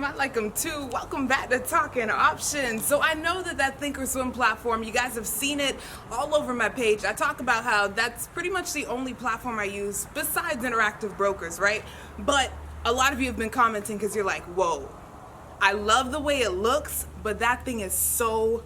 I like them too. Welcome back to Talking Options. So I know that Thinkorswim platform, you guys have seen it all over my page. I talk about how that's pretty much the only platform I use besides Interactive Brokers, right? But a lot of you have been commenting because you're like, whoa, I love the way it looks, but that thing is so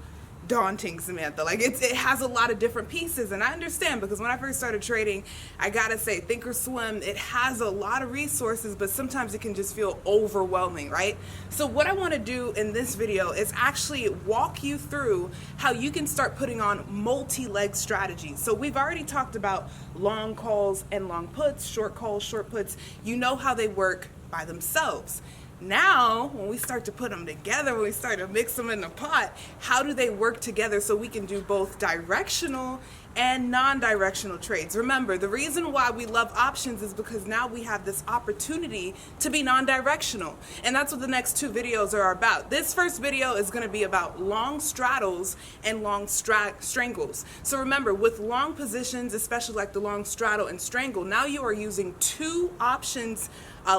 daunting, Samantha. Like it has a lot of different pieces, and I understand because when I first started trading, I gotta say, Thinkorswim, it has a lot of resources, but sometimes it can just feel overwhelming, right? So what I want to do in this video is actually walk you through how you can start putting on multi-leg strategies. So we've already talked about long calls and long puts, short calls, short puts. You know how they work by themselves. Now, when we start to put them together, when we start to mix them in the pot, how do they work together so we can do both directional and non-directional trades? Remember, the reason why we love options is because now we have this opportunity to be non-directional. And that's what the next two videos are about. This first video is going to be about long straddles and long strangles. So remember, with long positions, especially like the long straddle and strangle, now you are using two options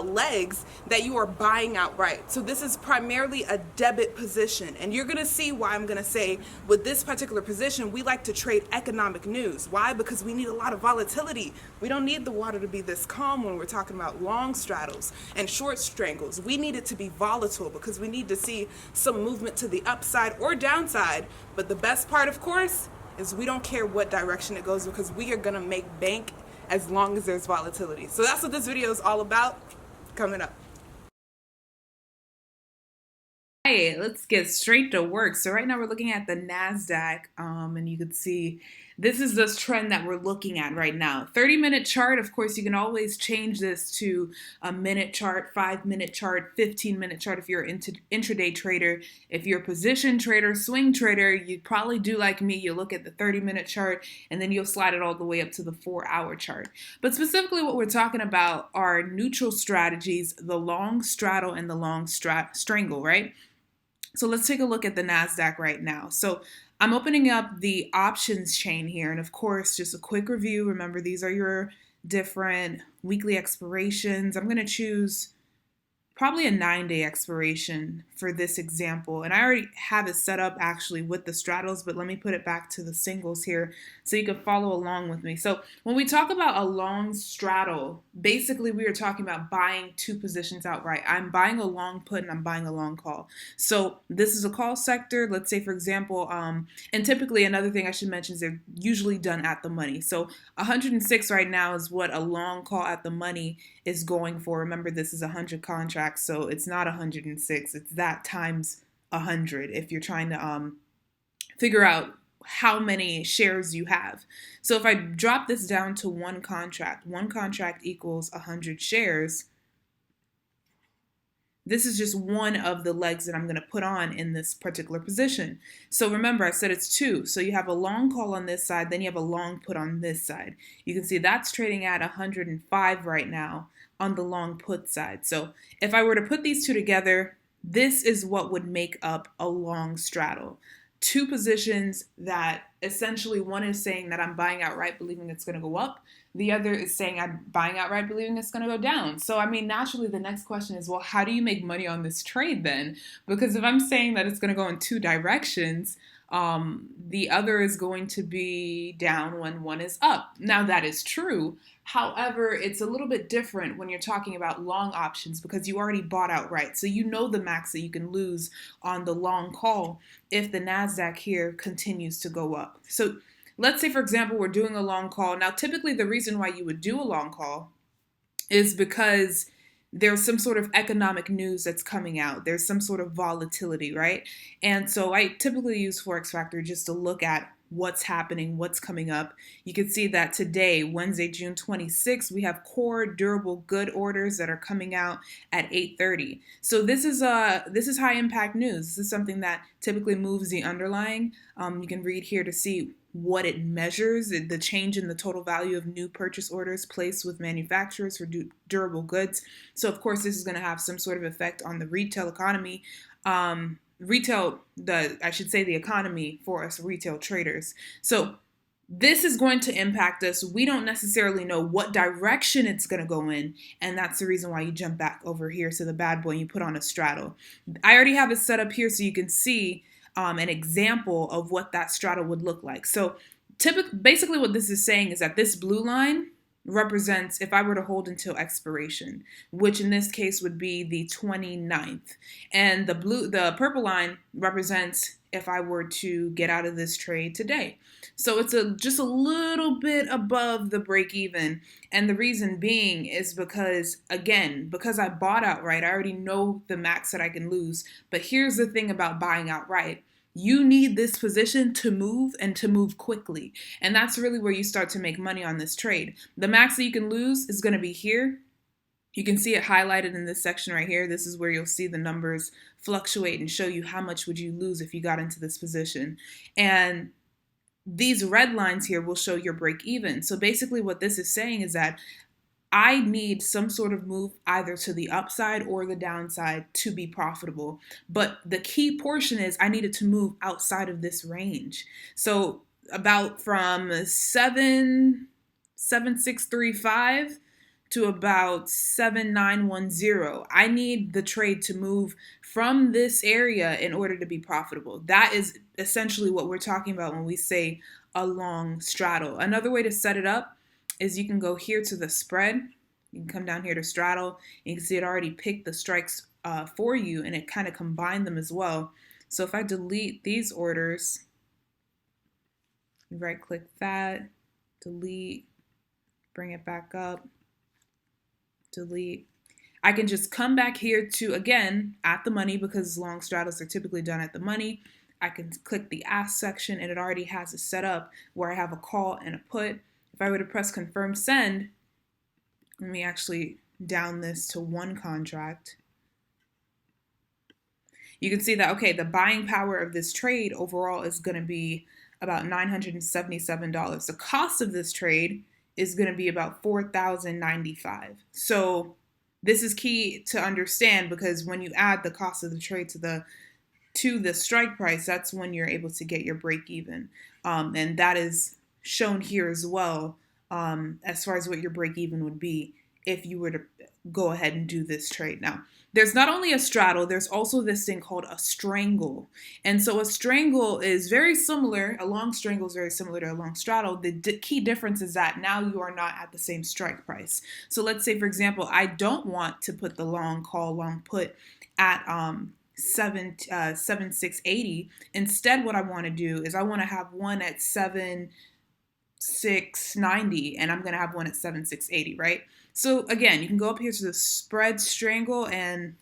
legs that you are buying outright. So this is primarily a debit position, and you're gonna see why I'm gonna say with this particular position we like to trade economic news. Why? Because we need a lot of volatility. We don't need the water to be this calm when we're talking about long straddles and short strangles. We need it to be volatile because we need to see some movement to the upside or downside. But the best part, of course, is we don't care what direction it goes because we are gonna make bank as long as there's volatility. So that's what this video is all about. Coming up. Hey, let's get straight to work. So right now we're looking at the NASDAQ, and you can see this is this trend that we're looking at right now. 30-minute chart, of course, you can always change this to a minute chart, 5-minute chart, 15-minute chart if you're an intraday trader. If you're a position trader, swing trader, you probably do like me. You look at the 30-minute chart, and then you'll slide it all the way up to the 4-hour chart. But specifically what we're talking about are neutral strategies, the long straddle and the long strangle, right? So let's take a look at the NASDAQ right now. So I'm opening up the options chain here. And of course, just a quick review. Remember, these are your different weekly expirations. I'm going to choose probably a 9-day expiration for this example. And I already have it set up actually with the straddles, but let me put it back to the singles here so you can follow along with me. So when we talk about a long straddle, basically we are talking about buying two positions outright. I'm buying a long put and I'm buying a long call. So this is a call sector. Let's say, for example, and typically another thing I should mention is they're usually done at the money. So 106 right now is what a long call at the money is going for. Remember, this is 100 contracts, so it's not 106. It's that times 100 if you're trying to figure out how many shares you have. So if I drop this down to one contract equals 100 shares. This is just one of the legs that I'm going to put on in this particular position. So remember, I said it's two. So you have a long call on this side, then you have a long put on this side. You can see that's trading at 105 right now on the long put side. So if I were to put these two together, this is what would make up a long straddle. Two positions that essentially one is saying that I'm buying outright believing it's going to go up. The other is saying I'm buying outright believing it's going to go down. So, I mean, naturally, the next question is, well, how do you make money on this trade then? Because if I'm saying that it's going to go in two directions, the other is going to be down when one is up. Now, that is true. However, it's a little bit different when you're talking about long options because you already bought outright. So you know the max that you can lose on the long call if the NASDAQ here continues to go up. So let's say, for example, we're doing a long call. Now, typically the reason why you would do a long call is because there's some sort of economic news that's coming out. There's some sort of volatility, right? And so I typically use Forex Factor just to look at what's happening, what's coming up. You can see that today, Wednesday, June 26th, we have core durable good orders that are coming out at 8:30. So this is high impact news. This is something that typically moves the underlying. You can read here to see what it measures, the change in the total value of new purchase orders placed with manufacturers for durable goods. So of course, this is going to have some sort of effect on the retail economy. The economy for us retail traders. So This is going to impact us. We don't necessarily know what direction it's going to go in. And that's the reason why you jump back over here to the bad boy and you put on a straddle. I already have it set up here so you can see an example of what that straddle would look like. So basically what this is saying is that this blue line represents if I were to hold until expiration, which in this case would be the 29th. And the purple line represents if I were to get out of this trade today. So it's just a little bit above the break even. And the reason being is because, again, because I bought outright, I already know the max that I can lose. But here's the thing about buying outright. You need this position to move and to move quickly. And that's really where you start to make money on this trade. The max that you can lose is going to be here. You can see it highlighted in this section right here. This is where you'll see the numbers fluctuate and show you how much would you lose if you got into this position. And these red lines here will show your break even. So basically what this is saying is that I need some sort of move either to the upside or the downside to be profitable. But the key portion is I needed to move outside of this range. So about from 7635 to about 7910. I need the trade to move from this area in order to be profitable. That is essentially what we're talking about when we say a long straddle. Another way to set it up is you can go here to the spread. You can come down here to straddle. You can see it already picked the strikes for you, and it kind of combined them as well. So if I delete these orders, right click that, delete, bring it back up, delete. I can just come back here to, again, at the money, because long straddles are typically done at the money. I can click the ask section, and it already has it set up where I have a call and a put. If I were to press confirm send, let me actually down this to one contract. You can see that, okay, the buying power of this trade overall is going to be about $977. The cost of this trade is going to be about $4,095. So this is key to understand, because when you add the cost of the trade to the strike price, that's when you're able to get your break even. And that is shown here as well, as far as what your break even would be if you were to go ahead and do this trade. Now, there's not only a straddle, there's also this thing called a strangle. And so a strangle is very similar, a long strangle is very similar to a long straddle. The key difference is that now you are not at the same strike price. So let's say, for example, I don't want to put the long call, long put at 7680. Instead, what I want to do is I want to have one at 7690, and I'm going to have one at 7680, right? So again, you can go up here to the spread strangle, and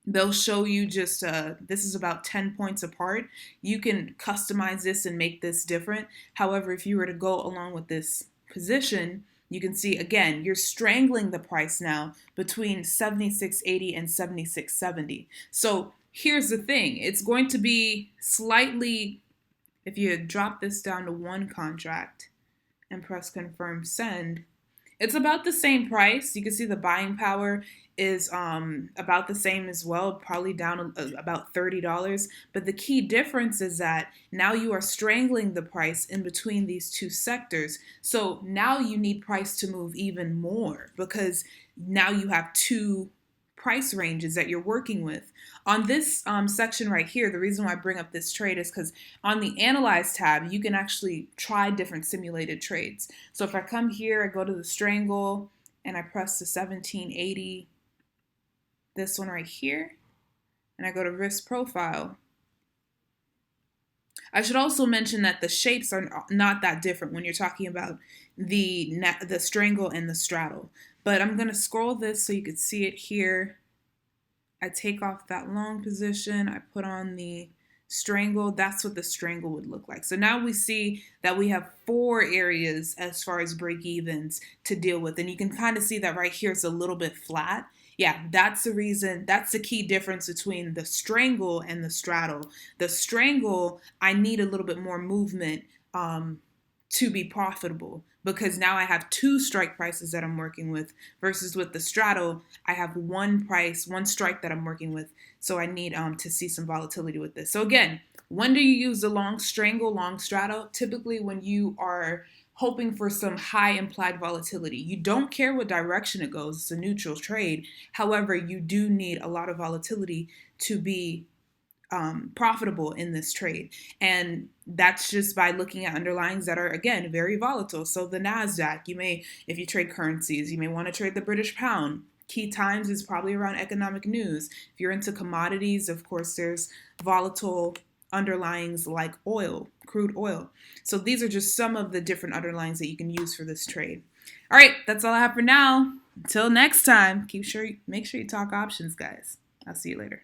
they'll show you just, this is about 10 points apart. You can customize this and make this different. However, if you were to go along with this position, you can see, again, you're strangling the price now between 7680 and 7670. So here's the thing. It's going to be slightly, if you drop this down to one contract and press confirm send, it's about the same price. You can see the buying power is about the same as well, probably down about $30. But the key difference is that now you are strangling the price in between these two sectors. So now you need price to move even more, because now you have two price ranges that you're working with. On this section right here, the reason why I bring up this trade is because on the Analyze tab, you can actually try different simulated trades. So if I come here, I go to the strangle, and I press the 1780, this one right here, and I go to risk profile. I should also mention that the shapes are not that different when you're talking about the strangle and the straddle. But I'm going to scroll this so you can see it here. I take off that long position. I put on the strangle. That's what the strangle would look like. So now we see that we have 4 areas as far as break evens to deal with. And you can kind of see that right here it's a little bit flat. Yeah, that's the reason. That's the key difference between the strangle and the straddle. The strangle, I need a little bit more movement to be profitable. because now I have two strike prices that I'm working with, versus with the straddle, I have one price, one strike that I'm working with. So I need to see some volatility with this. So again, when do you use the long strangle, long straddle? Typically when you are hoping for some high implied volatility. You don't care what direction it goes. It's a neutral trade. However, you do need a lot of volatility to be profitable in this trade. And that's just by looking at underlyings that are, again, very volatile. So the NASDAQ, if you trade currencies, you may want to trade the British pound. Key times is probably around economic news. If you're into commodities, of course, there's volatile underlyings like oil, crude oil. So these are just some of the different underlyings that you can use for this trade. All right, that's all I have for now. Until next time, make sure you talk options, guys. I'll see you later.